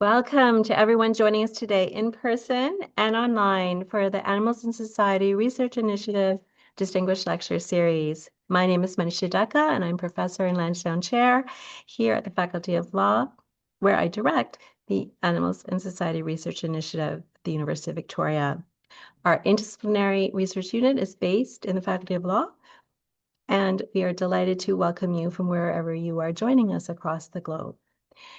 Welcome to everyone joining us today in person and online for the Animals in Society Research Initiative Distinguished Lecture Series. My name is Manisha Dutta, and I'm Professor and Lansdowne Chair here at the Faculty of Law, where I direct the Animals in Society Research Initiative at the University of Victoria. Our interdisciplinary research unit is based in the Faculty of Law, and we are delighted to welcome you from wherever you are joining us across the globe.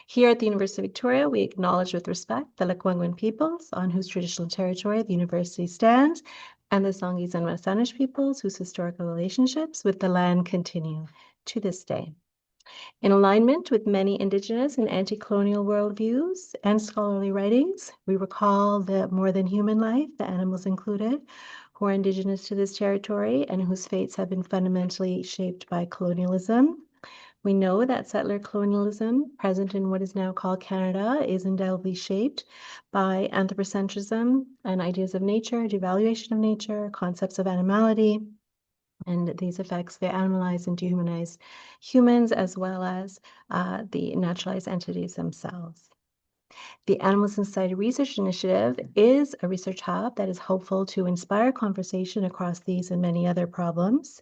Here at the University of Victoria, we acknowledge with respect the Lekwungen peoples on whose traditional territory the university stands, and the Songhees and Wasanich peoples whose historical relationships with the land continue to this day. In alignment with many Indigenous and anti-colonial worldviews and scholarly writings, we recall the more than human life, the animals included, who are Indigenous to this territory and whose fates have been fundamentally shaped by colonialism. We know that settler colonialism, present in what is now called Canada, is indelibly shaped by anthropocentrism and ideas of nature, devaluation of nature, concepts of animality, and these effects, they animalize and dehumanize humans as well as the naturalized entities themselves. The Animals in Society Research Initiative is a research hub that is hopeful to inspire conversation across these and many other problems,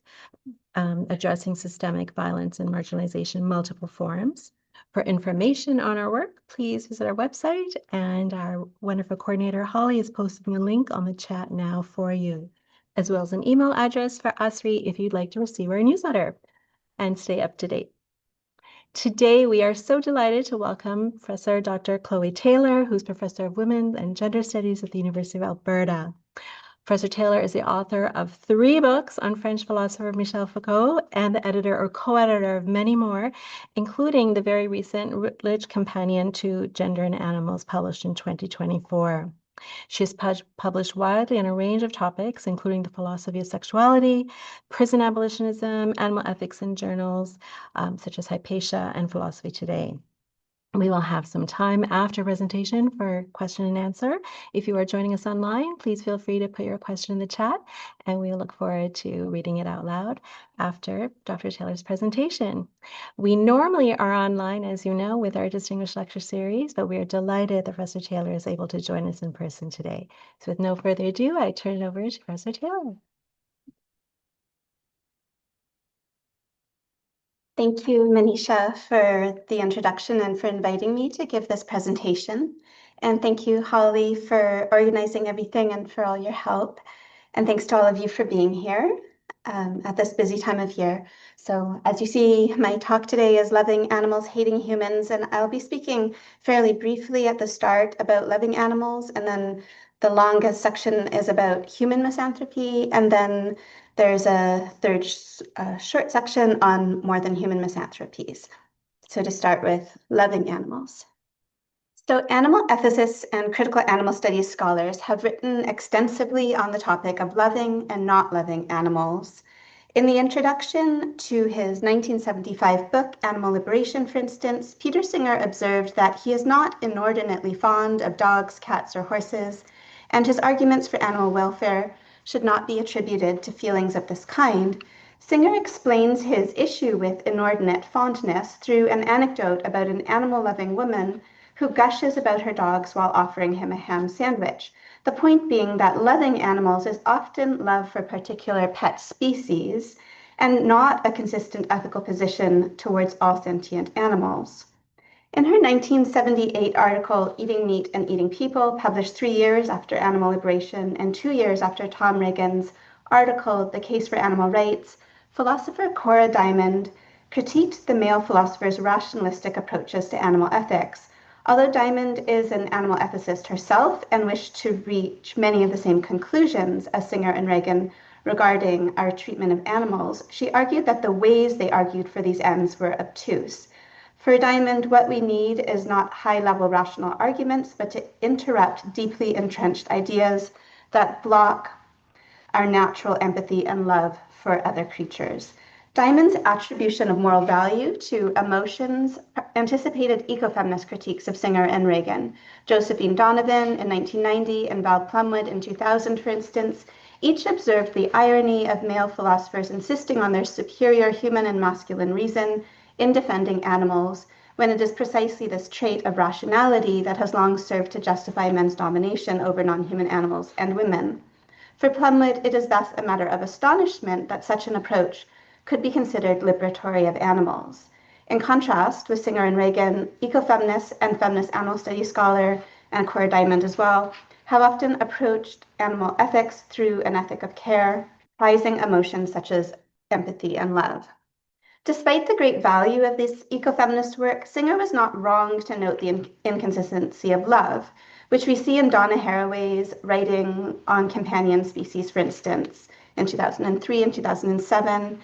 addressing systemic violence and marginalization in multiple forms. For information on our work, please visit our website, and our wonderful coordinator, Holly, is posting a link on the chat now for you, as well as an email address for ASRI if you'd like to receive our newsletter and stay up to date. Today, we are so delighted to welcome Professor Dr. Chloë Taylor, who's Professor of Women and Gender Studies at the University of Alberta. Professor Taylor is the author of 3 books on French philosopher Michel Foucault and the editor or co-editor of many more, including the very recent Routledge Companion to Gender and Animals, published in 2024. She has published widely on a range of topics, including the philosophy of sexuality, prison abolitionism, animal ethics in journals such as Hypatia and Philosophy Today. We will have some time after presentation for question and answer. If you are joining us online, please feel free to put your question in the chat, and we look forward to reading it out loud after Dr. Taylor's presentation. We normally are online, as you know, with our Distinguished Lecture Series, but we are delighted that Professor Taylor is able to join us in person today. So with no further ado, I turn it over to Professor Taylor. Thank you, Manisha, for the introduction and for inviting me to give this presentation. And thank you, Holly, for organizing everything and for all your help. And thanks to all of you for being here at this busy time of year. So as you see, my talk today is Loving Animals, Hating Humans, and I'll be speaking fairly briefly at the start about loving animals, and then the longest section is about human misanthropy, and then there's a third short section on more than human misanthropies. So to start with, loving animals. So animal ethicists and critical animal studies scholars have written extensively on the topic of loving and not loving animals. In the introduction to his 1975 book, Animal Liberation, for instance, Peter Singer observed that he is not inordinately fond of dogs, cats, or horses, and his arguments for animal welfare should not be attributed to feelings of this kind. Singer explains his issue with inordinate fondness through an anecdote about an animal-loving woman who gushes about her dogs while offering him a ham sandwich. The point being that loving animals is often love for particular pet species and not a consistent ethical position towards all sentient animals. In her 1978 article, Eating Meat and Eating People, published 3 years after Animal Liberation and 2 years after Tom Reagan's article, The Case for Animal Rights, philosopher Cora Diamond critiqued the male philosopher's rationalistic approaches to animal ethics. Although Diamond is an animal ethicist herself and wished to reach many of the same conclusions as Singer and Reagan regarding our treatment of animals, she argued that the ways they argued for these ends were obtuse. For Diamond, what we need is not high-level rational arguments, but to interrupt deeply entrenched ideas that block our natural empathy and love for other creatures. Diamond's attribution of moral value to emotions anticipated ecofeminist critiques of Singer and Reagan. Josephine Donovan in 1990 and Val Plumwood in 2000, for instance, each observed the irony of male philosophers insisting on their superior human and masculine reason in defending animals, when it is precisely this trait of rationality that has long served to justify men's domination over non-human animals and women. For Plumwood, it is thus a matter of astonishment that such an approach could be considered liberatory of animals. In contrast, with Singer and Reagan, ecofeminist and feminist animal studies scholar, and Cora Diamond as well, have often approached animal ethics through an ethic of care, prizing emotions such as empathy and love. Despite the great value of this ecofeminist work, Singer was not wrong to note the inconsistency of love, which we see in Donna Haraway's writing on companion species, for instance, in 2003 and 2007,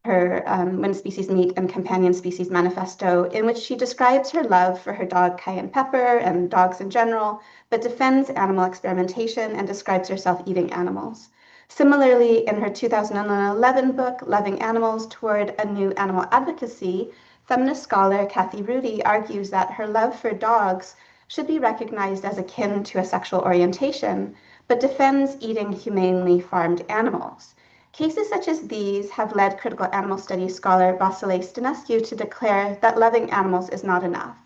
her When Species Meet and Companion Species Manifesto, in which she describes her love for her dog Cayenne Pepper and dogs in general, but defends animal experimentation and describes herself eating animals. Similarly, in her 2011 book, Loving Animals Toward a New Animal Advocacy, feminist scholar Kathy Rudy argues that her love for dogs should be recognized as akin to a sexual orientation, but defends eating humanely farmed animals. Cases such as these have led critical animal studies scholar Vasile Stănescu to declare that loving animals is not enough.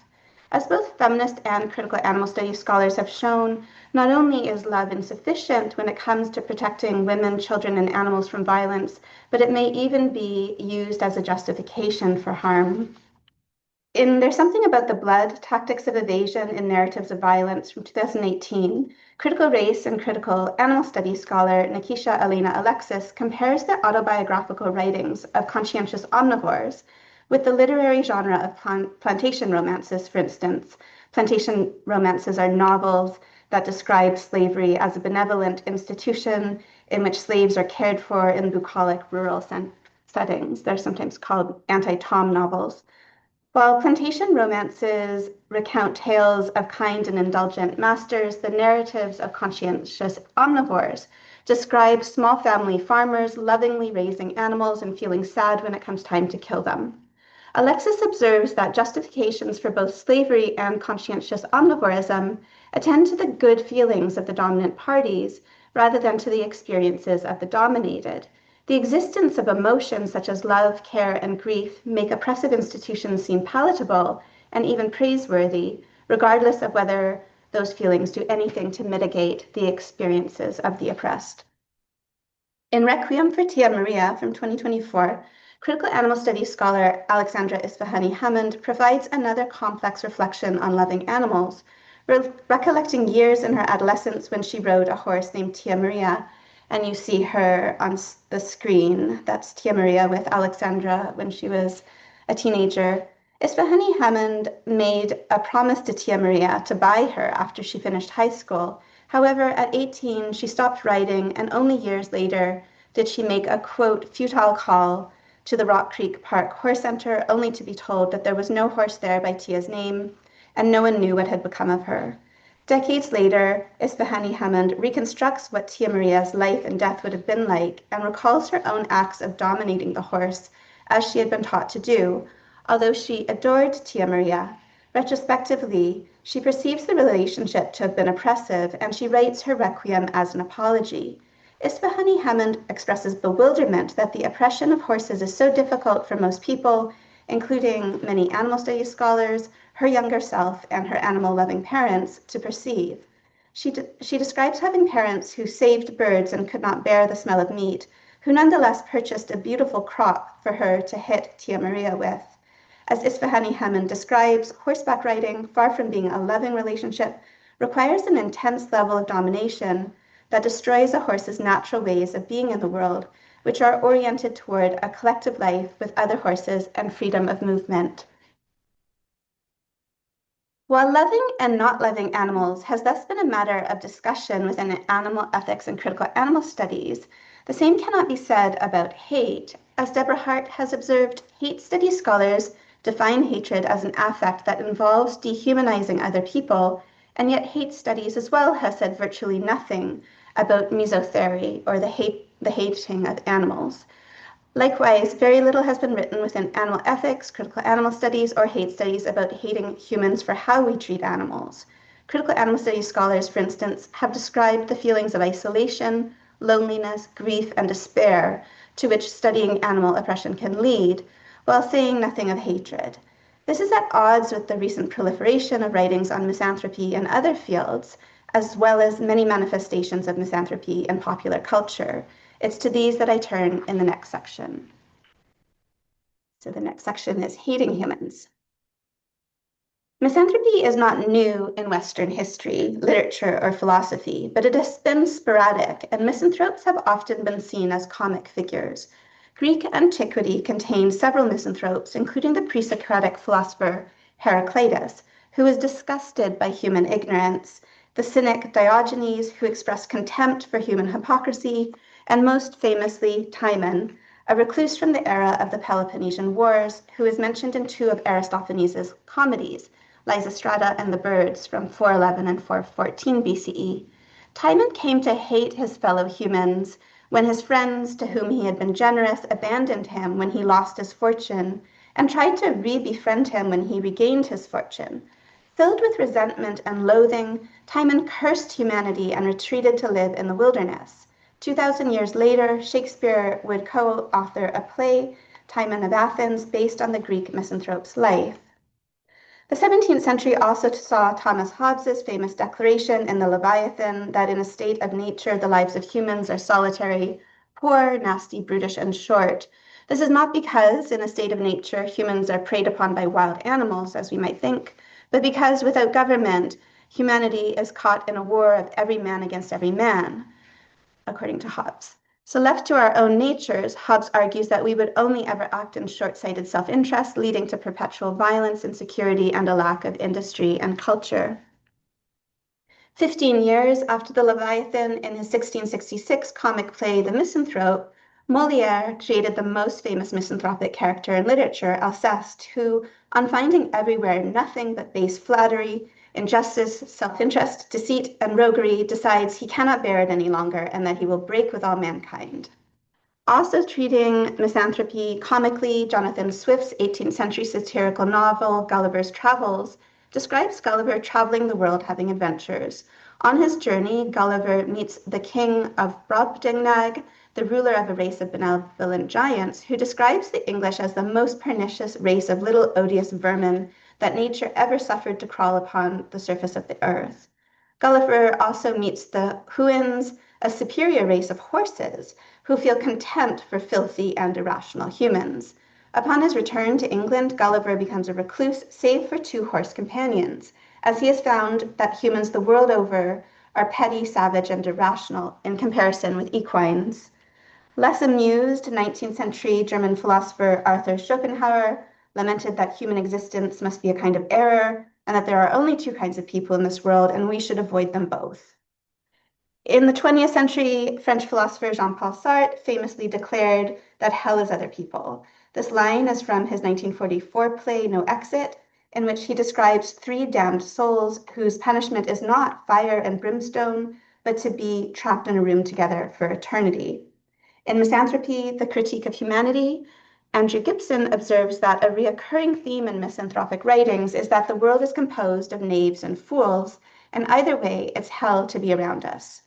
As both feminist and critical animal studies scholars have shown, not only is love insufficient when it comes to protecting women, children, and animals from violence, but it may even be used as a justification for harm. In There's Something About the Blood, Tactics of Evasion in Narratives of Violence from 2018, critical race and critical animal studies scholar Nikisha Elena Alexis compares the autobiographical writings of conscientious omnivores with the literary genre of plantation romances, for instance. Plantation romances are novels that describe slavery as a benevolent institution in which slaves are cared for in bucolic rural settings. They're sometimes called anti-Tom novels. While plantation romances recount tales of kind and indulgent masters, the narratives of conscientious omnivores describe small family farmers lovingly raising animals and feeling sad when it comes time to kill them. Alexis observes that justifications for both slavery and conscientious omnivorism attend to the good feelings of the dominant parties rather than to the experiences of the dominated. The existence of emotions such as love, care, and grief make oppressive institutions seem palatable and even praiseworthy, regardless of whether those feelings do anything to mitigate the experiences of the oppressed. In Requiem for Tia Maria from 2024, critical animal studies scholar Alexandra Isfahani-Hammond provides another complex reflection on loving animals, recollecting years in her adolescence when she rode a horse named Tia Maria, and you see her on the screen. That's Tia Maria with Alexandra when she was a teenager. Isfahani-Hammond made a promise to Tia Maria to buy her after she finished high school. However, at 18, she stopped riding, and only years later did she make a, quote, futile call to the Rock Creek Park Horse Center, only to be told that there was no horse there by Tia's name, and no one knew what had become of her. Decades later, Isfahani-Hammond reconstructs what Tia Maria's life and death would have been like and recalls her own acts of dominating the horse as she had been taught to do. Although she adored Tia Maria, retrospectively, she perceives the relationship to have been oppressive, and she writes her requiem as an apology. Isfahani-Hammond expresses bewilderment that the oppression of horses is so difficult for most people, including many animal studies scholars, her younger self, and her animal-loving parents, to perceive. She describes having parents who saved birds and could not bear the smell of meat, who nonetheless purchased a beautiful crop for her to hit Tia Maria with. As Isfahani-Hammond describes, horseback riding, far from being a loving relationship, requires an intense level of domination that destroys a horse's natural ways of being in the world, which are oriented toward a collective life with other horses and freedom of movement. While loving and not loving animals has thus been a matter of discussion within animal ethics and critical animal studies, the same cannot be said about hate. As Deborah Hart has observed, hate studies scholars define hatred as an affect that involves dehumanizing other people, and yet hate studies as well has said virtually nothing about mesothery or the hating of animals. Likewise, very little has been written within animal ethics, critical animal studies, or hate studies about hating humans for how we treat animals. Critical animal studies scholars, for instance, have described the feelings of isolation, loneliness, grief, and despair to which studying animal oppression can lead, while saying nothing of hatred. This is at odds with the recent proliferation of writings on misanthropy in other fields, as well as many manifestations of misanthropy in popular culture. It's to these that I turn in the next section. So the next section is hating humans. Misanthropy is not new in Western history, literature, or philosophy, but it has been sporadic, and misanthropes have often been seen as comic figures. Greek antiquity contained several misanthropes, including the pre-Socratic philosopher Heraclitus, who was disgusted by human ignorance, the cynic Diogenes, who expressed contempt for human hypocrisy, and most famously, Timon, a recluse from the era of the Peloponnesian Wars, who is mentioned in two of Aristophanes' comedies, Lysistrata and the Birds from 411 and 414 BCE. Timon came to hate his fellow humans when his friends, to whom he had been generous, abandoned him when he lost his fortune, and tried to re-befriend him when he regained his fortune. Filled with resentment and loathing, Timon cursed humanity and retreated to live in the wilderness. 2,000 years later, Shakespeare would co-author a play, Timon of Athens, based on the Greek misanthrope's life. The 17th century also saw Thomas Hobbes's famous declaration in the Leviathan that in a state of nature, the lives of humans are solitary, poor, nasty, brutish, and short. This is not because in a state of nature, humans are preyed upon by wild animals, as we might think, but because without government, humanity is caught in a war of every man against every man, according to Hobbes. So left to our own natures, Hobbes argues that we would only ever act in short-sighted self-interest, leading to perpetual violence, insecurity, and a lack of industry and culture. 15 years after the Leviathan, in his 1666 comic play, The Misanthrope, Molière created the most famous misanthropic character in literature, Alceste, who, on finding everywhere nothing but base flattery, injustice, self-interest, deceit, and roguery, decides he cannot bear it any longer and that he will break with all mankind. Also treating misanthropy comically, Jonathan Swift's 18th century satirical novel, Gulliver's Travels, describes Gulliver traveling the world having adventures. On his journey, Gulliver meets the king of Brobdingnag, the ruler of a race of benevolent giants, who describes the English as the most pernicious race of little odious vermin that nature ever suffered to crawl upon the surface of the earth. Gulliver also meets the Huins, a superior race of horses, who feel contempt for filthy and irrational humans. Upon his return to England, Gulliver becomes a recluse, save for two horse companions, as he has found that humans the world over are petty, savage, and irrational in comparison with equines. Less amused, 19th century German philosopher Arthur Schopenhauer lamented that human existence must be a kind of error and that there are only two kinds of people in this world and we should avoid them both. In the 20th century, French philosopher Jean-Paul Sartre famously declared that hell is other people. This line is from his 1944 play, No Exit, in which he describes three damned souls whose punishment is not fire and brimstone, but to be trapped in a room together for eternity. In Misanthropy, the Critique of Humanity, Andrew Gibson observes that a reoccurring theme in misanthropic writings is that the world is composed of knaves and fools, and either way, it's hell to be around us.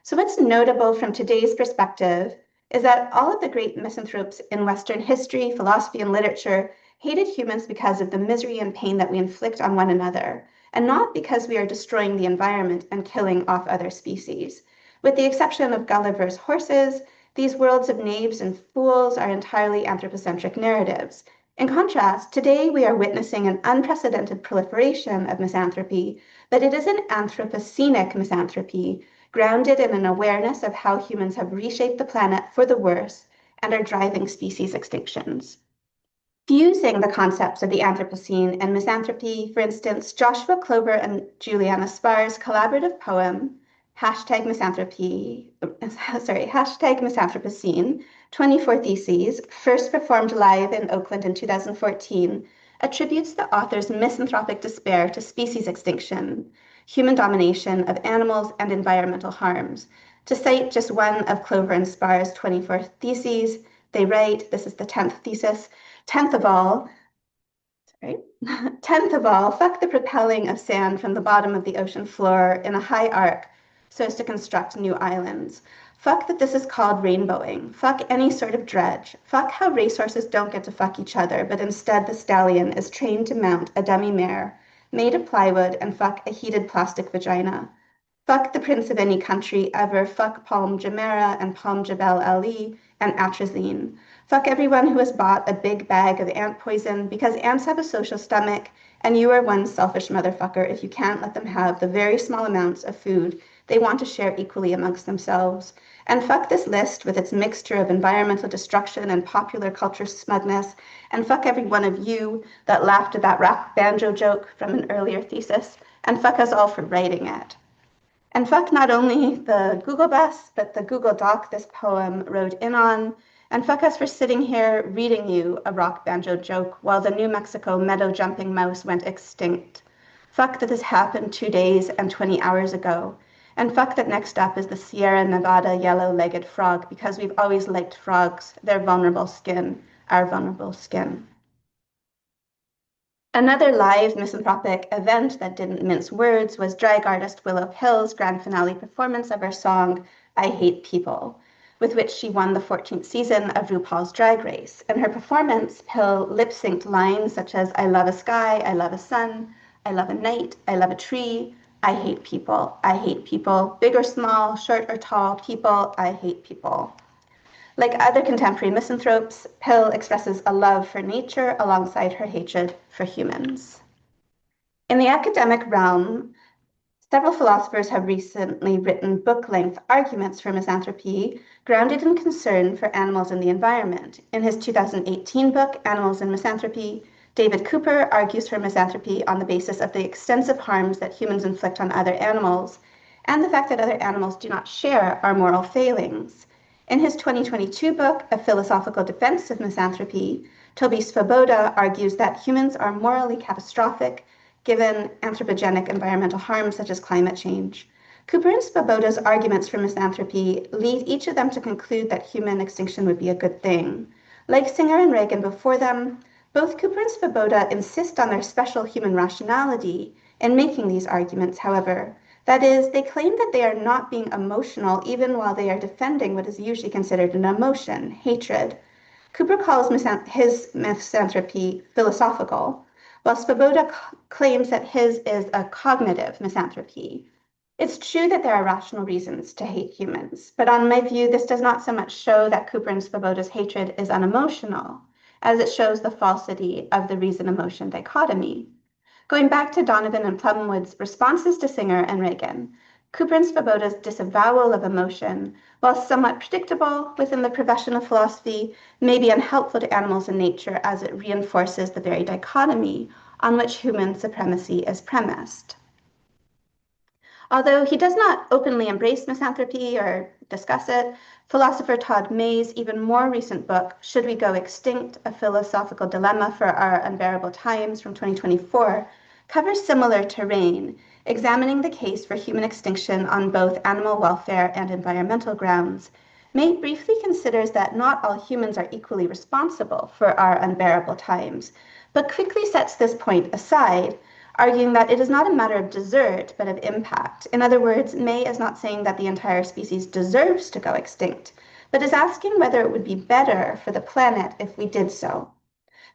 So what's notable from today's perspective is that all of the great misanthropes in Western history, philosophy, and literature hated humans because of the misery and pain that we inflict on one another, and not because we are destroying the environment and killing off other species. With the exception of Gulliver's horses, these worlds of knaves and fools are entirely anthropocentric narratives. In contrast, today we are witnessing an unprecedented proliferation of misanthropy, but it is an anthropocenic misanthropy, grounded in an awareness of how humans have reshaped the planet for the worse and are driving species extinctions. Fusing the concepts of the Anthropocene and misanthropy, for instance, Joshua Clover and Juliana Sparr's collaborative poem, #Misanthropocene, 24 Theses, first performed live in Oakland in 2014, attributes the author's misanthropic despair to species extinction, human domination of animals, and environmental harms. To cite just one of Clover and Sparr's 24 Theses, they write, this is the 10th thesis, 10th of all, fuck the propelling of sand from the bottom of the ocean floor in a high arc so as to construct new islands. Fuck that this is called rainbowing. Fuck any sort of dredge. Fuck how racehorses don't get to fuck each other, but instead the stallion is trained to mount a dummy mare made of plywood and fuck a heated plastic vagina. Fuck the prince of any country ever. Fuck Palm Jumeirah and Palm Jebel Ali and atrazine. Fuck everyone who has bought a big bag of ant poison because ants have a social stomach and you are one selfish motherfucker if you can't let them have the very small amounts of food they want to share equally amongst themselves. And fuck this list with its mixture of environmental destruction and popular culture smugness. And fuck every one of you that laughed at that rap banjo joke from an earlier thesis. And fuck us all for writing it. And fuck not only the Google bus, but the Google Doc this poem wrote in on. And fuck us for sitting here reading you a rock banjo joke while the New Mexico meadow jumping mouse went extinct. Fuck that this happened 2 days and 20 hours ago. And fuck that next up is the Sierra Nevada yellow-legged frog because we've always liked frogs, their vulnerable skin, our vulnerable skin. Another live misanthropic event that didn't mince words was drag artist Willow Pill's grand finale performance of her song, I Hate People, with which she won the 14th season of RuPaul's Drag Race. In her performance, Pill lip-synced lines such as I love a sky, I love a sun, I love a night, I love a tree, I hate people, big or small, short or tall, people, I hate people. Like other contemporary misanthropes, Pill expresses a love for nature alongside her hatred for humans. In the academic realm, several philosophers have recently written book-length arguments for misanthropy grounded in concern for animals and the environment. In his 2018 book, Animals and Misanthropy, David Cooper argues for misanthropy on the basis of the extensive harms that humans inflict on other animals and the fact that other animals do not share our moral failings. In his 2022 book, A Philosophical Defense of Misanthropy, Toby Svoboda argues that humans are morally catastrophic given anthropogenic environmental harms such as climate change. Cooper and Svoboda's arguments for misanthropy lead each of them to conclude that human extinction would be a good thing. Like Singer and Reagan before them, both Cooper and Svoboda insist on their special human rationality in making these arguments, however. That is, they claim that they are not being emotional even while they are defending what is usually considered an emotion, hatred. Cooper calls his misanthropy philosophical, while Svoboda claims that his is a cognitive misanthropy. It's true that there are rational reasons to hate humans, but on my view, this does not so much show that Cooper and Svoboda's hatred is unemotional, as it shows the falsity of the reason-emotion dichotomy. Going back to Donovan and Plumwood's responses to Singer and Reagan, Cooper and Svoboda's disavowal of emotion, while somewhat predictable within the profession of philosophy, may be unhelpful to animals and nature as it reinforces the very dichotomy on which human supremacy is premised. Although he does not openly embrace misanthropy or discuss it, philosopher Todd May's even more recent book, Should We Go Extinct? A Philosophical Dilemma for Our Unbearable Times from 2024, covers similar terrain, examining the case for human extinction on both animal welfare and environmental grounds. May briefly considers that not all humans are equally responsible for our unbearable times, but quickly sets this point aside, arguing that it is not a matter of desert, but of impact. In other words, May is not saying that the entire species deserves to go extinct, but is asking whether it would be better for the planet if we did so.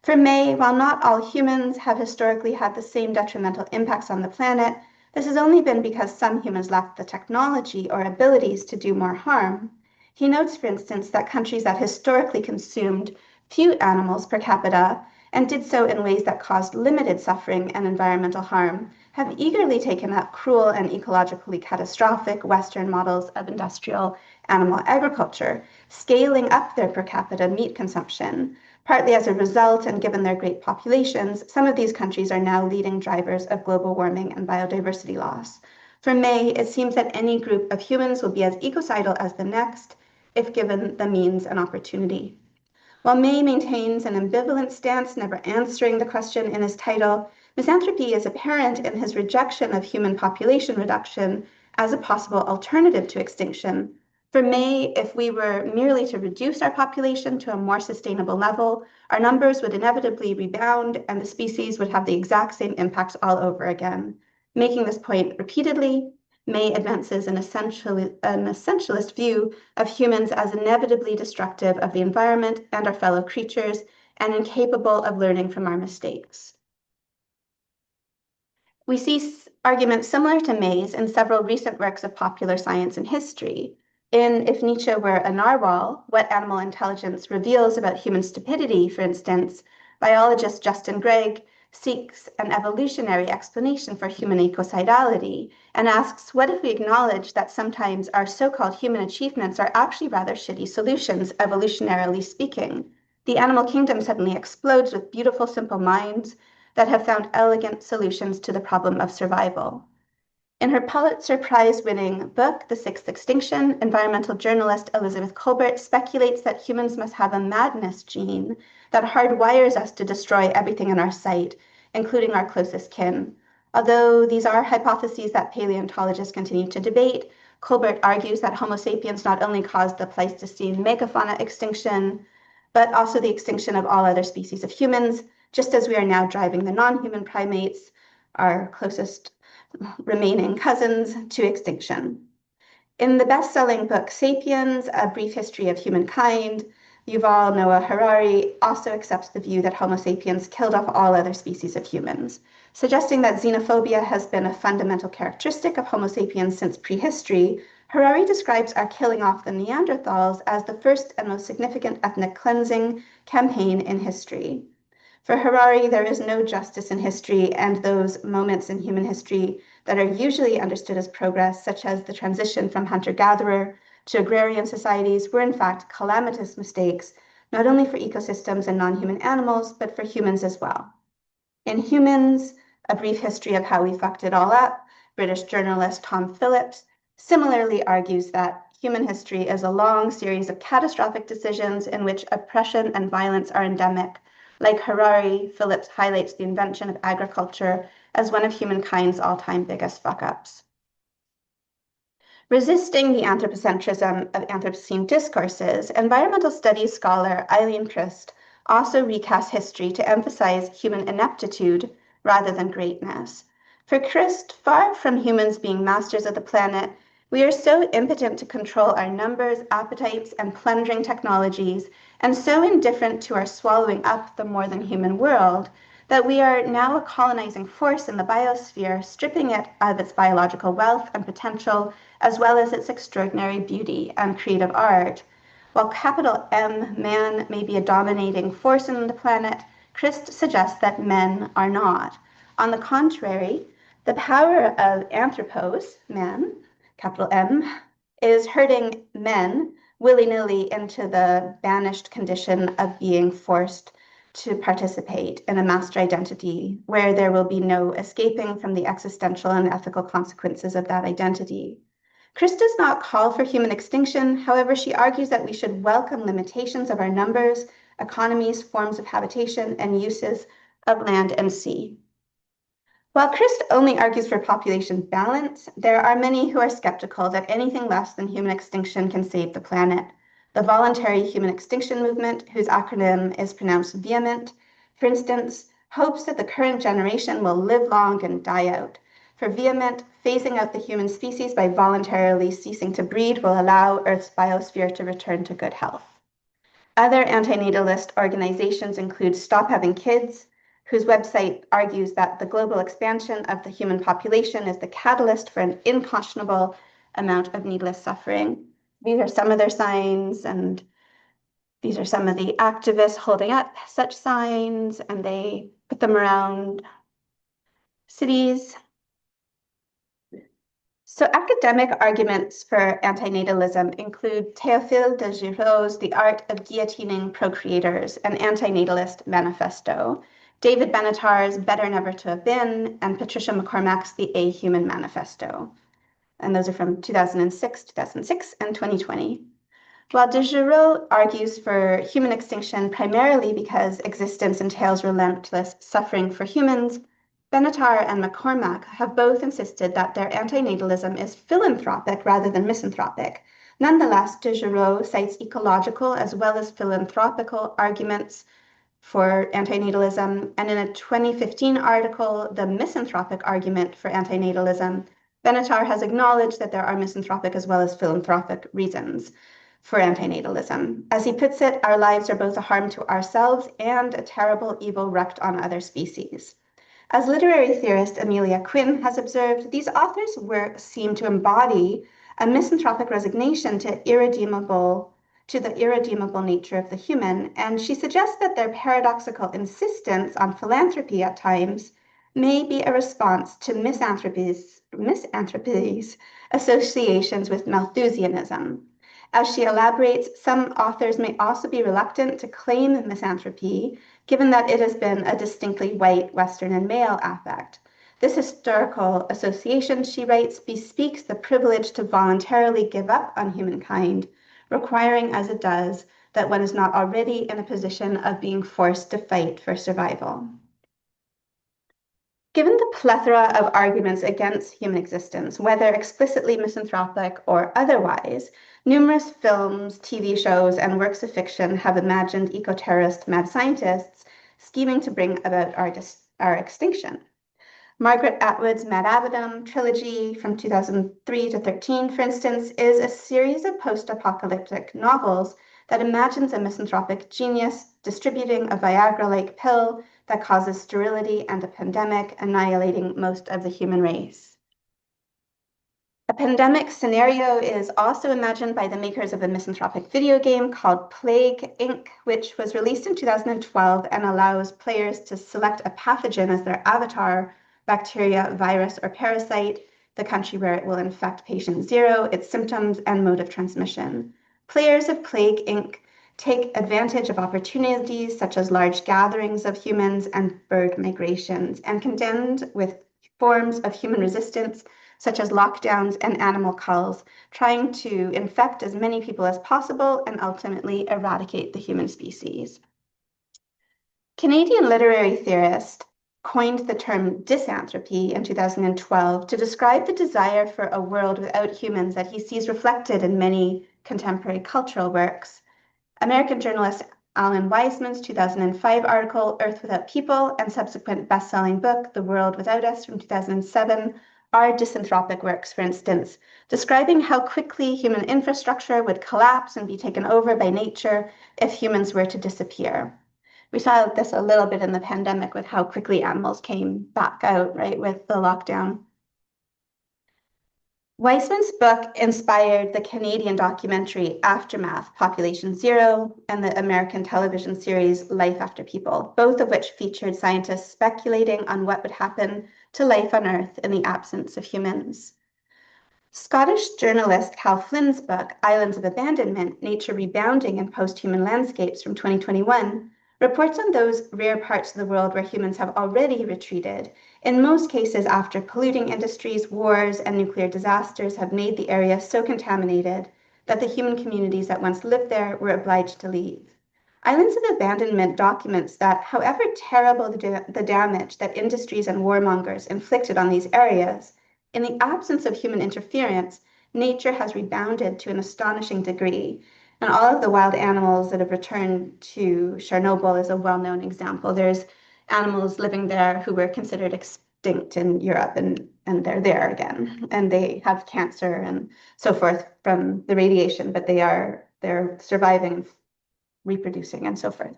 For May, while not all humans have historically had the same detrimental impacts on the planet, this has only been because some humans lacked the technology or abilities to do more harm. He notes, for instance, that countries that historically consumed few animals per capita and did so in ways that caused limited suffering and environmental harm, have eagerly taken up cruel and ecologically catastrophic Western models of industrial animal agriculture, scaling up their per capita meat consumption. Partly as a result, and given their great populations, some of these countries are now leading drivers of global warming and biodiversity loss. For May, it seems that any group of humans will be as ecocidal as the next if given the means and opportunity. While May maintains an ambivalent stance, never answering the question in his title, misanthropy is apparent in his rejection of human population reduction as a possible alternative to extinction. For May, if we were merely to reduce our population to a more sustainable level, our numbers would inevitably rebound and the species would have the exact same impacts all over again. Making this point repeatedly, May advances an essentialist view of humans as inevitably destructive of the environment and our fellow creatures and incapable of learning from our mistakes. We see arguments similar to May's in several recent works of popular science and history. In If Nietzsche Were a Narwhal, What Animal Intelligence Reveals About Human Stupidity, for instance, biologist Justin Gregg seeks an evolutionary explanation for human ecocidality and asks, what if we acknowledge that sometimes our so-called human achievements are actually rather shitty solutions, evolutionarily speaking? The animal kingdom suddenly explodes with beautiful, simple minds that have found elegant solutions to the problem of survival. In her Pulitzer Prize-winning book, The Sixth Extinction, environmental journalist Elizabeth Kolbert speculates that humans must have a madness gene that hardwires us to destroy everything in our sight, including our closest kin. Although these are hypotheses that paleontologists continue to debate, Kolbert argues that Homo sapiens not only caused the Pleistocene megafauna extinction, but also the extinction of all other species of humans, just as we are now driving the non-human primates, our closest remaining cousins, to extinction. In the best-selling book Sapiens, A Brief History of Humankind, Yuval Noah Harari also accepts the view that Homo sapiens killed off all other species of humans, suggesting that xenophobia has been a fundamental characteristic of Homo sapiens since prehistory. Harari describes our killing off the Neanderthals as the first and most significant ethnic cleansing campaign in history. For Harari, there is no justice in history, and those moments in human history that are usually understood as progress, such as the transition from hunter-gatherer to agrarian societies, were in fact calamitous mistakes, not only for ecosystems and non-human animals, but for humans as well. In Humans, A Brief History of How We Fucked It All Up, British journalist Tom Phillips similarly argues that human history is a long series of catastrophic decisions in which oppression and violence are endemic. Like Harari, Phillips highlights the invention of agriculture as one of humankind's all-time biggest fuck-ups. Resisting the anthropocentrism of Anthropocene discourses, environmental studies scholar Eileen Christ also recasts history to emphasize human ineptitude rather than greatness. For Christ, far from humans being masters of the planet, we are so impotent to control our numbers, appetites, and plundering technologies, and so indifferent to our swallowing up the more than human world, that we are now a colonizing force in the biosphere, stripping it of its biological wealth and potential, as well as its extraordinary beauty and creative art. While capital M, man, may be a dominating force in the planet, Christ suggests that men are not. On the contrary, the power of anthropos, man, capital M, is herding men willy-nilly into the banished condition of being forced to participate in a master identity where there will be no escaping from the existential and ethical consequences of that identity. Christ does not call for human extinction. However, she argues that we should welcome limitations of our numbers, economies, forms of habitation, and uses of land and sea. While Christ only argues for population balance, there are many who are skeptical that anything less than human extinction can save the planet. The Voluntary Human Extinction Movement, whose acronym is pronounced vehement, for instance, hopes that the current generation will live long and die out. For vehement, phasing out the human species by voluntarily ceasing to breed will allow Earth's biosphere to return to good health. Other antinatalist organizations include Stop Having Kids, whose website argues that the global expansion of the human population is the catalyst for an unconscionable amount of needless suffering. These are some of their signs, and these are some of the activists holding up such signs, and they put them around cities. So academic arguments for antinatalism include Théophile de Giraud's The Art of Guillotining Procreators, an Antinatalist Manifesto, David Benatar's Better Never to Have Been, and Patricia McCormack's The A Human Manifesto. And those are from 2006, 2006, and 2020. While de Giraud argues for human extinction primarily because existence entails relentless suffering for humans, Benatar and McCormack have both insisted that their antinatalism is philanthropic rather than misanthropic. Nonetheless, de Giraud cites ecological as well as philanthropical arguments for antinatalism, and in a 2015 article, The Misanthropic Argument for Antinatalism, Benatar has acknowledged that there are misanthropic as well as philanthropic reasons for antinatalism. As he puts it, our lives are both a harm to ourselves and a terrible evil wreaked on other species. As literary theorist Amelia Quinn has observed, these authors' work seem to embody a misanthropic resignation to the irredeemable nature of the human, and she suggests that their paradoxical insistence on philanthropy at times may be a response to misanthropy's associations with Malthusianism. As she elaborates, some authors may also be reluctant to claim misanthropy, given that it has been a distinctly white, Western, and male affect. This historical association, she writes, bespeaks the privilege to voluntarily give up on humankind, requiring as it does that one is not already in a position of being forced to fight for survival. Given the plethora of arguments against human existence, whether explicitly misanthropic or otherwise, numerous films, TV shows, and works of fiction have imagined eco-terrorist mad scientists scheming to bring about our extinction. Margaret Atwood's Mad Addam trilogy from 2003 to 13, for instance, is a series of post-apocalyptic novels that imagines a misanthropic genius distributing a Viagra-like pill that causes sterility and a pandemic, annihilating most of the human race. A pandemic scenario is also imagined by the makers of a misanthropic video game called Plague Inc., which was released in 2012 and allows players to select a pathogen as their avatar, bacteria, virus, or parasite, the country where it will infect patient zero, its symptoms, and mode of transmission. Players of Plague Inc. take advantage of opportunities such as large gatherings of humans and bird migrations, and contend with forms of human resistance such as lockdowns and animal culls, trying to infect as many people as possible and ultimately eradicate the human species. Canadian literary theorist coined the term disanthropy in 2012 to describe the desire for a world without humans that he sees reflected in many contemporary cultural works. American journalist Alan Weisman's 2005 article, Earth Without People, and subsequent best-selling book, The World Without Us from 2007, are disanthropic works, for instance, describing how quickly human infrastructure would collapse and be taken over by nature if humans were to disappear. We saw this a little bit in the pandemic with how quickly animals came back out, right, with the lockdown. Weisman's book inspired the Canadian documentary Aftermath, Population Zero, and the American television series Life After People, both of which featured scientists speculating on what would happen to life on Earth in the absence of humans. Scottish journalist Cal Flynn's book, Islands of Abandonment, Nature Rebounding in Post-Human Landscapes from 2021, reports on those rare parts of the world where humans have already retreated, in most cases after polluting industries, wars, and nuclear disasters have made the area so contaminated that the human communities that once lived there were obliged to leave. Islands of Abandonment documents that, however terrible the damage that industries and warmongers inflicted on these areas, in the absence of human interference, nature has rebounded to an astonishing degree. And all of the wild animals that have returned to Chernobyl is a well-known example. There's animals living there who were considered extinct in Europe, and they're there again. And they have cancer and so forth from the radiation, but they're surviving, reproducing, and so forth.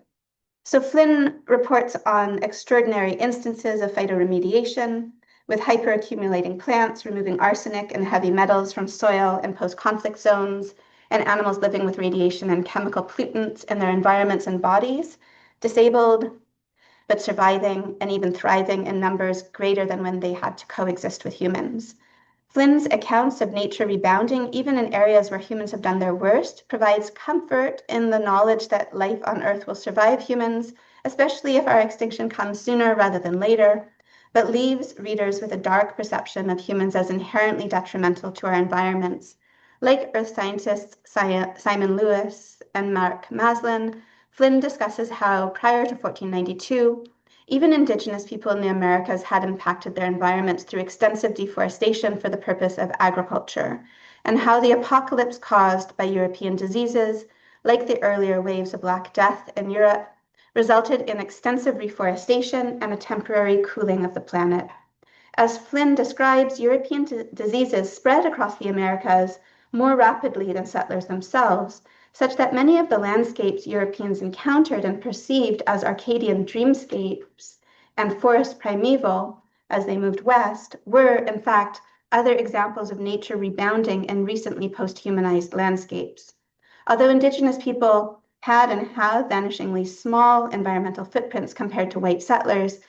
So Flynn reports on extraordinary instances of phytoremediation, with hyperaccumulating plants removing arsenic and heavy metals from soil and post-conflict zones, and animals living with radiation and chemical pollutants in their environments and bodies, disabled but surviving and even thriving in numbers greater than when they had to coexist with humans. Flynn's accounts of nature rebounding, even in areas where humans have done their worst, provides comfort in the knowledge that life on Earth will survive humans, especially if our extinction comes sooner rather than later, but leaves readers with a dark perception of humans as inherently detrimental to our environments. Like earth scientists Simon Lewis and Mark Maslin, Flynn discusses how prior to 1492, even indigenous people in the Americas had impacted their environments through extensive deforestation for the purpose of agriculture, and how the apocalypse caused by European diseases, like the earlier waves of Black Death in Europe, resulted in extensive reforestation and a temporary cooling of the planet. As Flynn describes, European diseases spread across the Americas more rapidly than settlers themselves, such that many of the landscapes Europeans encountered and perceived as Arcadian dreamscapes and forest primeval as they moved west were, in fact, other examples of nature rebounding in recently post-humanized landscapes. Although indigenous people had and have vanishingly small environmental footprints compared to white settlers,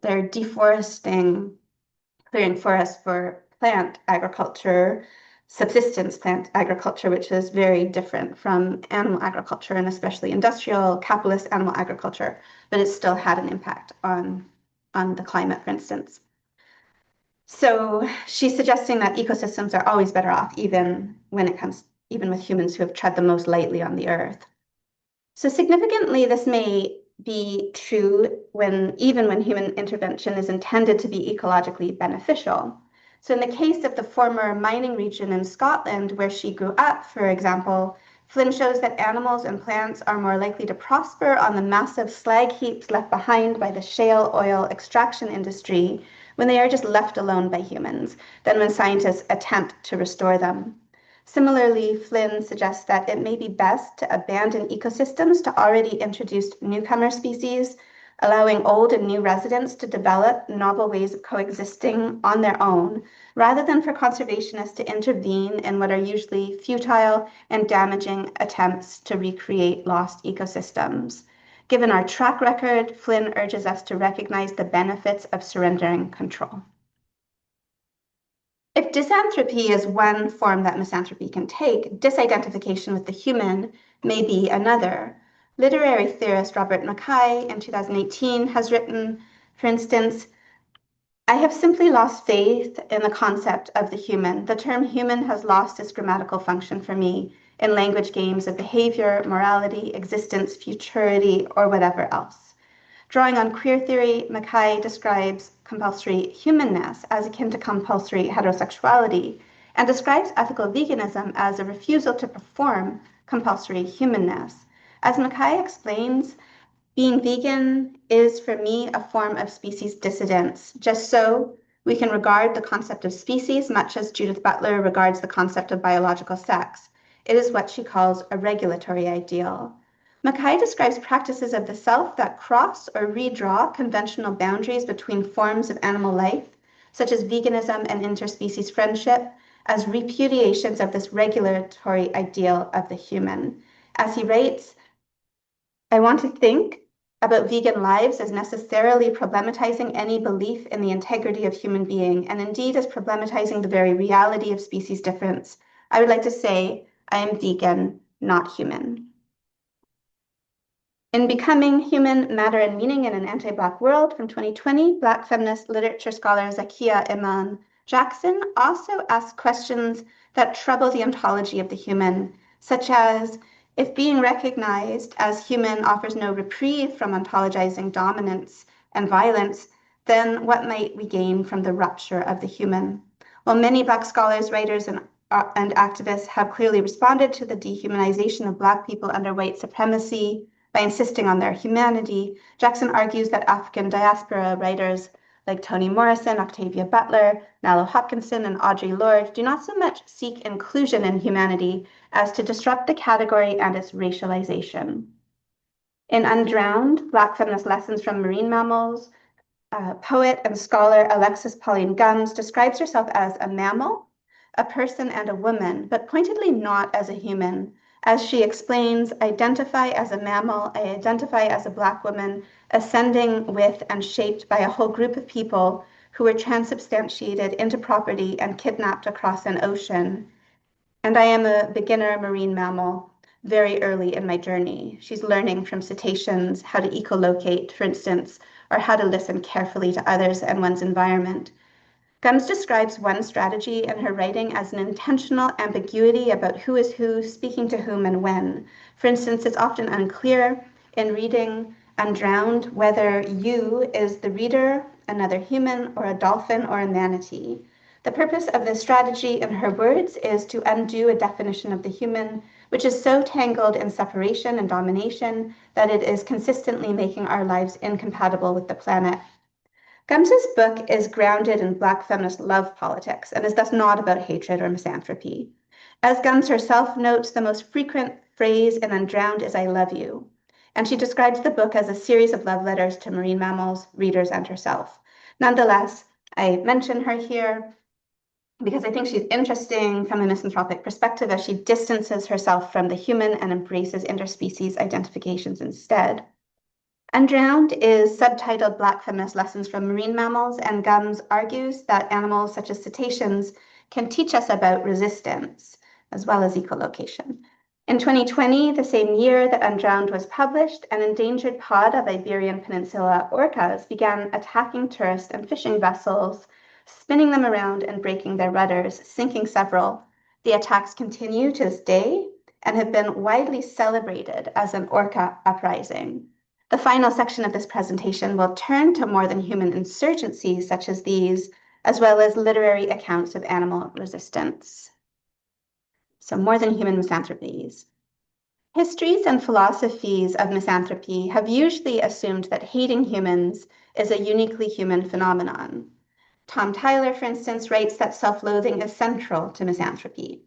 they're deforesting, clearing forests for plant agriculture, subsistence plant agriculture, which is very different from animal agriculture and especially industrial capitalist animal agriculture, but it still had an impact on the climate, for instance. So she's suggesting that ecosystems are always better off, even with humans who have tread the most lightly on the earth. So significantly, this may be true even when human intervention is intended to be ecologically beneficial. So in the case of the former mining region in Scotland, where she grew up, for example, Flynn shows that animals and plants are more likely to prosper on the massive slag heaps left behind by the shale oil extraction industry when they are just left alone by humans than when scientists attempt to restore them. Similarly, Flynn suggests that it may be best to abandon ecosystems to already introduced newcomer species, allowing old and new residents to develop novel ways of coexisting on their own, rather than for conservationists to intervene in what are usually futile and damaging attempts to recreate lost ecosystems. Given our track record, Flynn urges us to recognize the benefits of surrendering control. If disanthropy is one form that misanthropy can take, disidentification with the human may be another. Literary theorist Robert Mackay in 2018 has written, for instance, I have simply lost faith in the concept of the human. The term human has lost its grammatical function for me in language games of behavior, morality, existence, futurity, or whatever else. Drawing on queer theory, Mackay describes compulsory humanness as akin to compulsory heterosexuality and describes ethical veganism as a refusal to perform compulsory humanness. As Mackay explains, being vegan is for me a form of species dissidence. Just so, we can regard the concept of species much as Judith Butler regards the concept of biological sex. It is what she calls a regulatory ideal. Mackay describes practices of the self that cross or redraw conventional boundaries between forms of animal life, such as veganism and interspecies friendship, as repudiations of this regulatory ideal of the human. As he writes, I want to think about vegan lives as necessarily problematizing any belief in the integrity of human being, and indeed as problematizing the very reality of species difference. I would like to say, I am vegan, not human. In Becoming Human, Matter and Meaning in an Anti-Black World from 2020, Black feminist literature scholar Zakiya Iman Jackson also asks questions that trouble the ontology of the human, such as, if being recognized as human offers no reprieve from ontologizing dominance and violence, then what might we gain from the rupture of the human? While many Black scholars, writers, and activists have clearly responded to the dehumanization of Black people under white supremacy by insisting on their humanity, Jackson argues that African diaspora writers like Toni Morrison, Octavia Butler, Nalo Hopkinson, and Audre Lorde do not so much seek inclusion in humanity as to disrupt the category and its racialization. In Undrowned, Black Feminist Lessons from Marine Mammals, poet and scholar Alexis Pauline Gumbs describes herself as a mammal, a person, and a woman, but pointedly not as a human. As she explains, identify as a mammal, I identify as a Black woman, ascending with and shaped by a whole group of people who were transubstantiated into property and kidnapped across an ocean. And I am a beginner marine mammal very early in my journey. She's learning from cetaceans how to echolocate, for instance, or how to listen carefully to others and one's environment. Gumbs describes one strategy in her writing as an intentional ambiguity about who is who, speaking to whom, and when. For instance, it's often unclear in reading Undrowned whether you is the reader, another human, or a dolphin, or a manatee. The purpose of this strategy, in her words, is to undo a definition of the human, which is so tangled in separation and domination that it is consistently making our lives incompatible with the planet. Gums's book is grounded in Black feminist love politics and is thus not about hatred or misanthropy. As Gums herself notes, the most frequent phrase in Undrowned is "I love you," and she describes the book as a series of love letters to marine mammals, readers, and herself. Nonetheless, I mention her here because I think she's interesting from a misanthropic perspective as she distances herself from the human and embraces interspecies identifications instead. Undrowned is subtitled Black Feminist Lessons from Marine Mammals, and Gums argues that animals such as cetaceans can teach us about resistance as well as echolocation. In 2020, the same year that Undrowned was published, an endangered pod of Iberian Peninsula orcas began attacking tourist and fishing vessels, spinning them around and breaking their rudders, sinking several. The attacks continue to this day and have been widely celebrated as an orca uprising. The final section of this presentation will turn to more than human insurgencies such as these, as well as literary accounts of animal resistance. So more than human misanthropies. Histories and philosophies of misanthropy have usually assumed that hating humans is a uniquely human phenomenon. Tom Tyler, for instance, writes that self-loathing is central to misanthropy.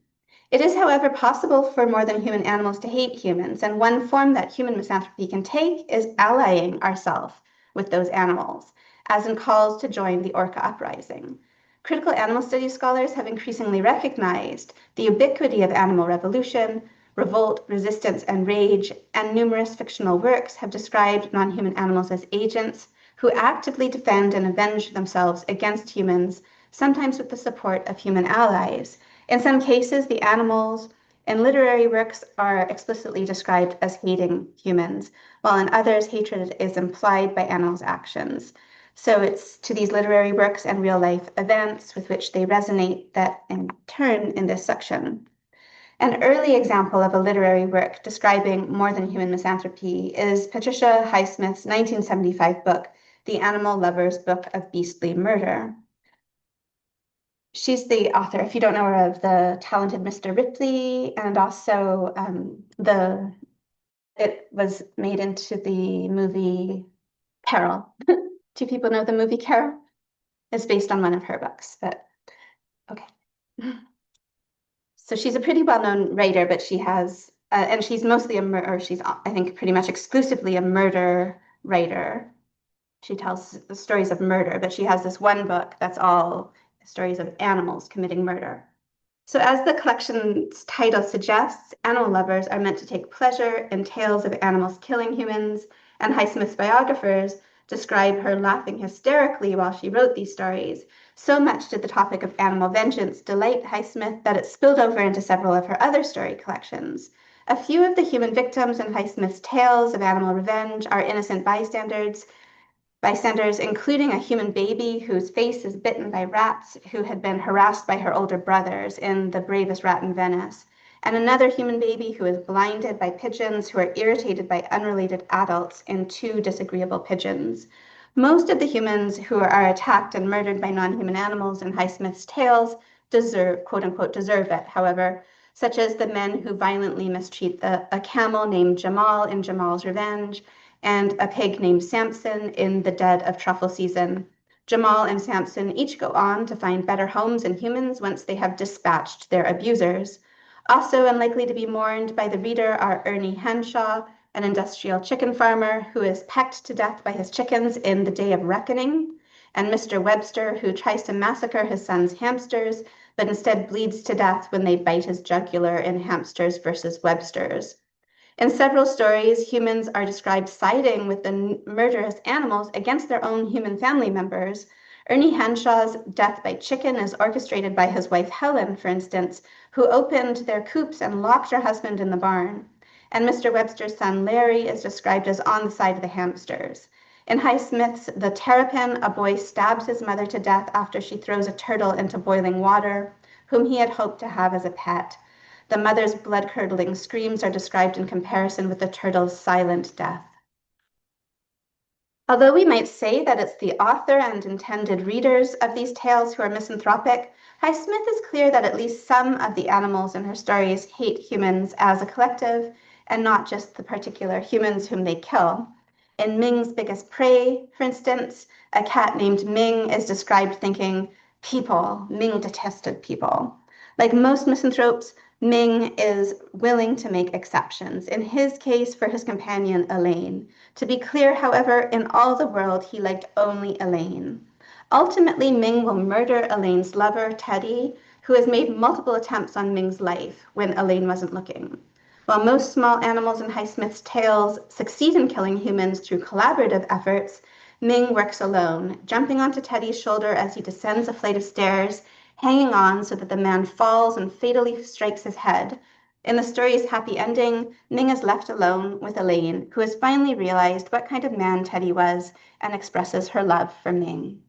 It is, however, possible for more than human animals to hate humans, and one form that human misanthropy can take is allying ourselves with those animals, as in calls to join the orca uprising. Critical animal studies scholars have increasingly recognized the ubiquity of animal revolution, revolt, resistance, and rage, and numerous fictional works have described non-human animals as agents who actively defend and avenge themselves against humans, sometimes with the support of human allies. In some cases, the animals in literary works are explicitly described as hating humans, while in others, hatred is implied by animals' actions. So it's to these literary works and real-life events with which they resonate that in turn in this section. An early example of a literary work describing more than human misanthropy is Patricia Highsmith's 1975 book, The Animal Lover's Book of Beastly Murder. She's the author, if you don't know her, of The Talented Mr. Ripley, and also it was made into the movie Carol. Do people know the movie Carol? It's based on one of her books, but okay. So she's a pretty well-known writer, but she has, and she's mostly or she's, I think, pretty much exclusively a murder writer. She tells the stories of murder, but she has this one book that's all stories of animals committing murder. So as the collection's title suggests, animal lovers are meant to take pleasure in tales of animals killing humans, and Highsmith's biographers describe her laughing hysterically while she wrote these stories. So much did the topic of animal vengeance delight Highsmith that it spilled over into several of her other story collections. A few of the human victims in Highsmith's tales of animal revenge are innocent bystanders, including a human baby whose face is bitten by rats who had been harassed by her older brothers in The Bravest Rat in Venice, and another human baby who is blinded by pigeons who are irritated by unrelated adults in Two Disagreeable Pigeons. Most of the humans who are attacked and murdered by non-human animals in Highsmith's tales deserve, quote unquote, deserve it, however, such as the men who violently mistreat a camel named Jamal in Jamal's Revenge, and a pig named Samson in The Dead of Truffle Season. Jamal and Samson each go on to find better homes in humans once they have dispatched their abusers. Also unlikely to be mourned by the reader are Ernie Henshaw, an industrial chicken farmer who is pecked to death by his chickens in The Day of Reckoning, and Mr. Webster, who tries to massacre his son's hamsters, but instead bleeds to death when they bite his jugular in Hamsters versus Websters. In several stories, humans are described siding with the murderous animals against their own human family members. Ernie Henshaw's death by chicken is orchestrated by his wife Helen, for instance, who opened their coops and locked her husband in the barn. And Mr. Webster's son Larry is described as on the side of the hamsters. In Highsmith's The Terrapin, a boy stabs his mother to death after she throws a turtle into boiling water, whom he had hoped to have as a pet. The mother's blood-curdling screams are described in comparison with the turtle's silent death. Although we might say that it's the author and intended readers of these tales who are misanthropic, Highsmith is clear that at least some of the animals in her stories hate humans as a collective and not just the particular humans whom they kill. In Ming's Biggest Prey, for instance, a cat named Ming is described thinking, people, Ming detested people. Like most misanthropes, Ming is willing to make exceptions, in his case for his companion Elaine. To be clear, however, in all the world, he liked only Elaine. Ultimately, Ming will murder Elaine's lover, Teddy, who has made multiple attempts on Ming's life when Elaine wasn't looking. While most small animals in Highsmith's tales succeed in killing humans through collaborative efforts, Ming works alone, jumping onto Teddy's shoulder as he descends a flight of stairs, hanging on so that the man falls and fatally strikes his head. In the story's happy ending, Ming is left alone with Elaine, who has finally realized what kind of man Teddy was and expresses her love for Ming.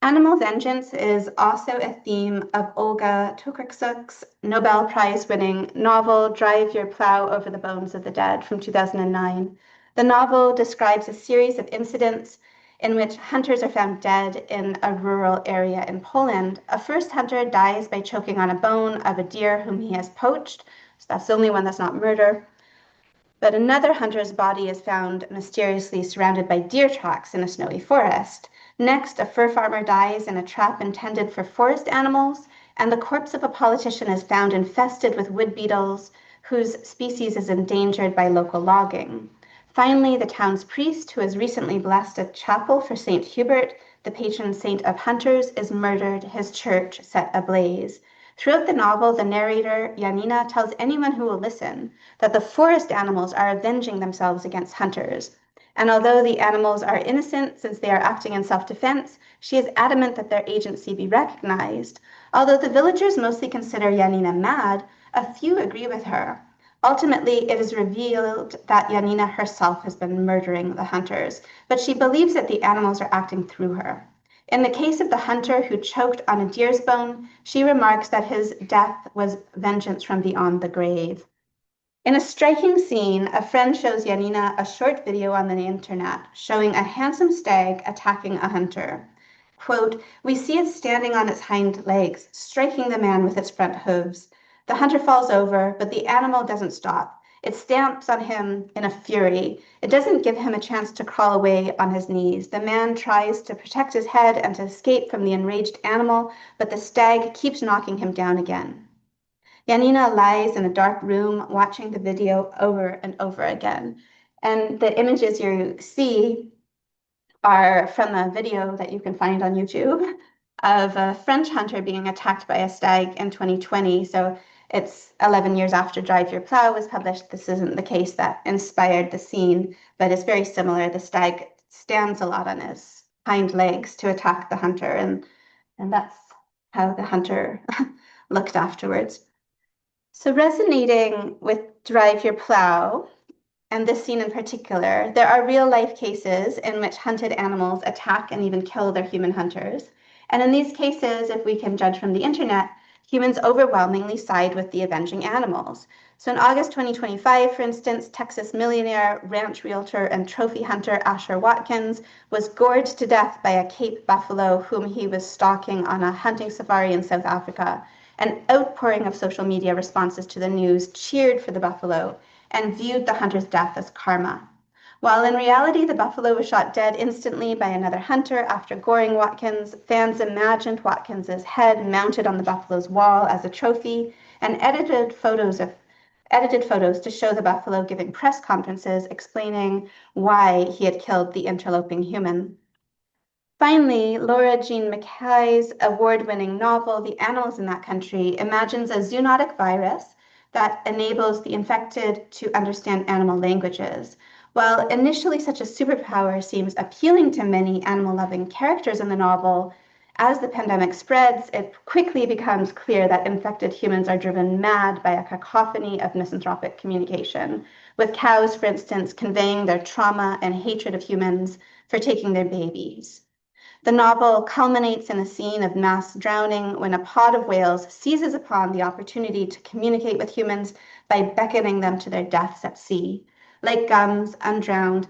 Animal vengeance is also a theme of Olga Tokarczuk's Nobel Prize-winning novel Drive Your Plow Over the Bones of the Dead from 2009. The novel describes a series of incidents in which hunters are found dead in a rural area in Poland. A first hunter dies by choking on a bone of a deer whom he has poached, so that's the only one that's not murder. But another hunter's body is found mysteriously surrounded by deer tracks in a snowy forest. Next, a fur farmer dies in a trap intended for forest animals, and the corpse of a politician is found infested with wood beetles, whose species is endangered by local logging. Finally, the town's priest, who has recently blessed a chapel for St. Hubert, the patron saint of hunters, is murdered, his church set ablaze. Throughout the novel, the narrator, Janina, tells anyone who will listen that the forest animals are avenging themselves against hunters. And although the animals are innocent since they are acting in self-defense, she is adamant that their agency be recognized. Although the villagers mostly consider Janina mad, a few agree with her. Ultimately, it is revealed that Janina herself has been murdering the hunters, but she believes that the animals are acting through her. In the case of the hunter who choked on a deer's bone, she remarks that his death was vengeance from beyond the grave. In a striking scene, a friend shows Janina a short video on the internet showing a handsome stag attacking a hunter. Quote, we see it standing on its hind legs, striking the man with its front hooves. The hunter falls over, but the animal doesn't stop. It stamps on him in a fury. It doesn't give him a chance to crawl away on his knees. The man tries to protect his head and to escape from the enraged animal, but the stag keeps knocking him down again. Janina lies in a dark room watching the video over and over again. And the images you see are from a video that you can find on YouTube of a French hunter being attacked by a stag in 2020. So it's 11 years after Drive Your Plow was published. This isn't the case that inspired the scene, but it's very similar. The stag stands a lot on his hind legs to attack the hunter, and that's how the hunter looked afterwards. So resonating with Drive Your Plow, and this scene in particular, there are real life cases in which hunted animals attack and even kill their human hunters. And in these cases, if we can judge from the internet, humans overwhelmingly side with the avenging animals. So in August 2025, for instance, Texas millionaire, ranch realtor, and trophy hunter Asher Watkins was gorged to death by a Cape buffalo whom he was stalking on a hunting safari in South Africa. An outpouring of social media responses to the news cheered for the buffalo and viewed the hunter's death as karma. While in reality, the buffalo was shot dead instantly by another hunter after goring Watkins, fans imagined Watkins's head mounted on the buffalo's wall as a trophy and edited photos to show the buffalo giving press conferences explaining why he had killed the interloping human. Finally, Laura Jean Mackay's award-winning novel, The Animals in That Country, imagines a zoonotic virus that enables the infected to understand animal languages. While initially such a superpower seems appealing to many animal-loving characters in the novel, as the pandemic spreads, it quickly becomes clear that infected humans are driven mad by a cacophony of misanthropic communication, with cows, for instance, conveying their trauma and hatred of humans for taking their babies. The novel culminates in a scene of mass drowning when a pod of whales seizes upon the opportunity to communicate with humans by beckoning them to their deaths at sea. Like Gums's Undrowned,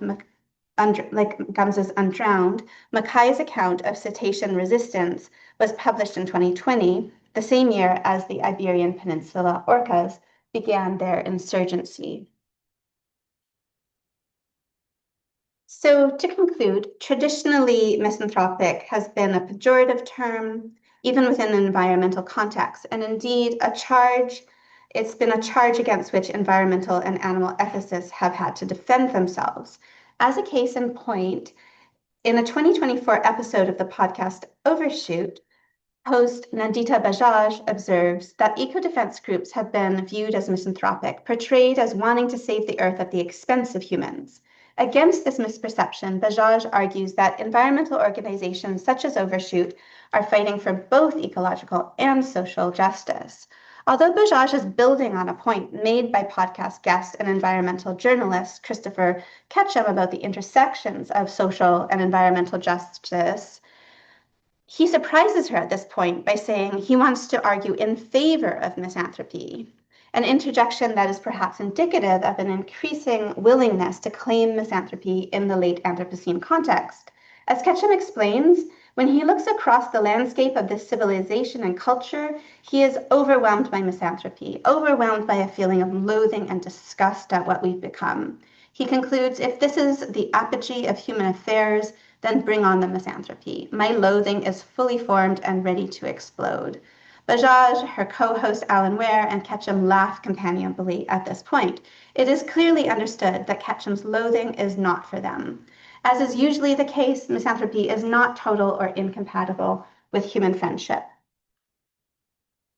Mackay's account of cetacean resistance was published in 2020, the same year as the Iberian Peninsula orcas began their insurgency. So to conclude, traditionally, misanthropic has been a pejorative term, even within an environmental context, and indeed it's been a charge against which environmental and animal ethicists have had to defend themselves. As a case in point, in a 2024 episode of the podcast Overshoot, host Nandita Bajaj observes that eco-defense groups have been viewed as misanthropic, portrayed as wanting to save the earth at the expense of humans. Against this misperception, Bajaj argues that environmental organizations such as Overshoot are fighting for both ecological and social justice. Although Bajaj is building on a point made by podcast guest and environmental journalist Christopher Ketchum about the intersections of social and environmental justice, he surprises her at this point by saying he wants to argue in favor of misanthropy, an interjection that is perhaps indicative of an increasing willingness to claim misanthropy in the late Anthropocene context. As Ketchum explains, when he looks across the landscape of this civilization and culture, he is overwhelmed by misanthropy, overwhelmed by a feeling of loathing and disgust at what we've become. He concludes, if this is the apogee of human affairs, then bring on the misanthropy. My loathing is fully formed and ready to explode. Bajaj, her co-host Alan Ware, and Ketchum laugh companionably at this point. It is clearly understood that Ketchum's loathing is not for them. As is usually the case, misanthropy is not total or incompatible with human friendship.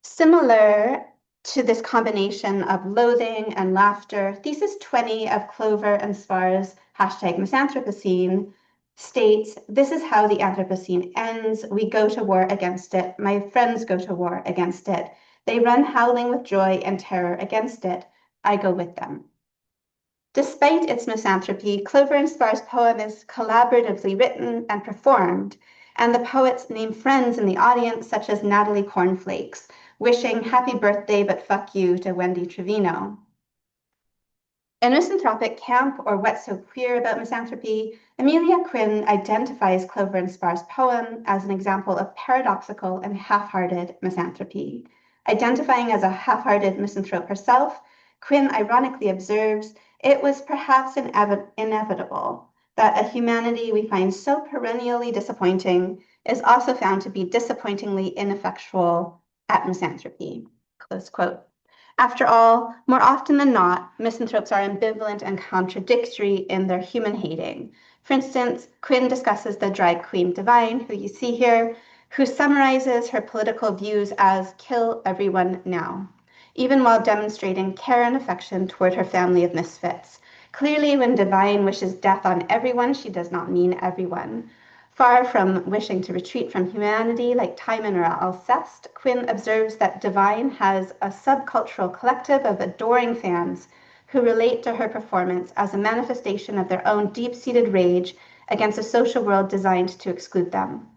Similar to this combination of loathing and laughter, Thesis 20 of Clover and Spar's #Misanthropocene states, this is how the Anthropocene ends. We go to war against it. My friends go to war against it. They run howling with joy and terror against it. I go with them. Despite its misanthropy, Clover and Spar's poem is collaboratively written and performed, and the poets name friends in the audience, such as Natalie Cornflakes, wishing happy birthday but fuck you to Wendy Trevino. In Misanthropic Camp, or What's So Queer About Misanthropy, Amelia Quinn identifies Clover and Spar's poem as an example of paradoxical and half-hearted misanthropy. Identifying as a half-hearted misanthrope herself, Quinn ironically observes, it was perhaps inevitable that a humanity we find so perennially disappointing is also found to be disappointingly ineffectual at misanthropy. Close quote. After all, more often than not, misanthropes are ambivalent and contradictory in their human hating. For instance, Quinn discusses the drag queen Divine, who you see here, who summarizes her political views as kill everyone now, even while demonstrating care and affection toward her family of misfits. Clearly, when Divine wishes death on everyone, she does not mean everyone. Far from wishing to retreat from humanity like Timon or Alceste, Quinn observes that Divine has a subcultural collective of adoring fans who relate to her performance as a manifestation of their own deep-seated rage against a social world designed to exclude them.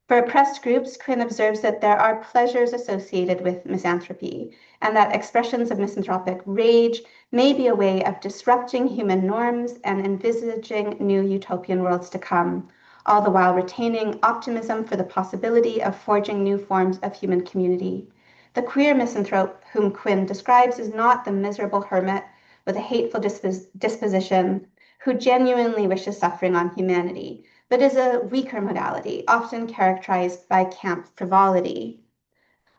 For oppressed groups, Quinn observes that there are pleasures associated with misanthropy, and that expressions of misanthropic rage may be a way of disrupting human norms and envisaging new utopian worlds to come, all the while retaining optimism for the possibility of forging new forms of human community. The queer misanthrope whom Quinn describes is not the miserable hermit with a hateful disposition who genuinely wishes suffering on humanity, but is a weaker modality, often characterized by camp frivolity.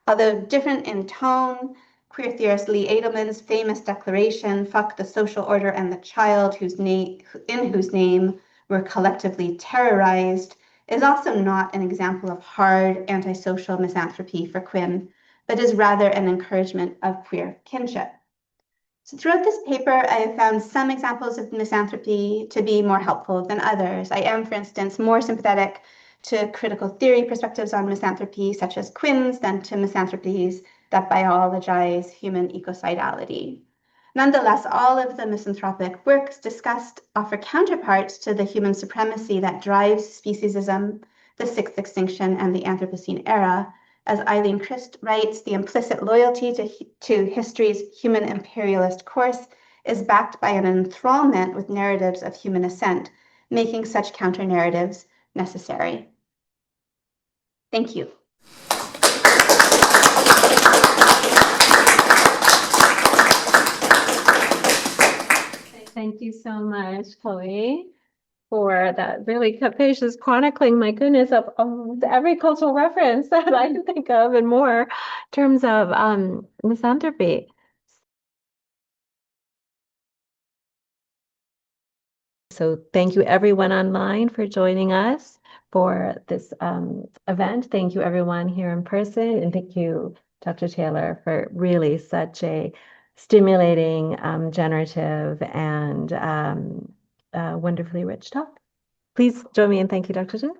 Although different in tone, queer theorist Lee Edelman's famous declaration, fuck the social order and the child in whose name we're collectively terrorized, is also not an example of hard antisocial misanthropy for Quinn, but is rather an encouragement of queer kinship. So throughout this paper, I have found some examples of misanthropy to be more helpful than others. I am, for instance, more sympathetic to critical theory perspectives on misanthropy, such as Quinn's, than to misanthropies that biologize human ecocidality. Nonetheless, all of the misanthropic works discussed offer counterparts to the human supremacy that drives speciesism, the sixth extinction, and the Anthropocene era. As Eileen Christ writes, the implicit loyalty to history's human imperialist course is backed by an enthrallment with narratives of human ascent, making such counter-narratives necessary. Thank you. Thank you so much, Chloe. for that really capacious chronicling, my goodness, of every cultural reference that I can think of and more in terms of misanthropy. So thank you everyone online for joining us for this event. Thank you everyone here in person, and thank you, Dr. Taylor, for really such a stimulating, generative, and wonderfully rich talk. Please join me in thank you, Dr. Taylor.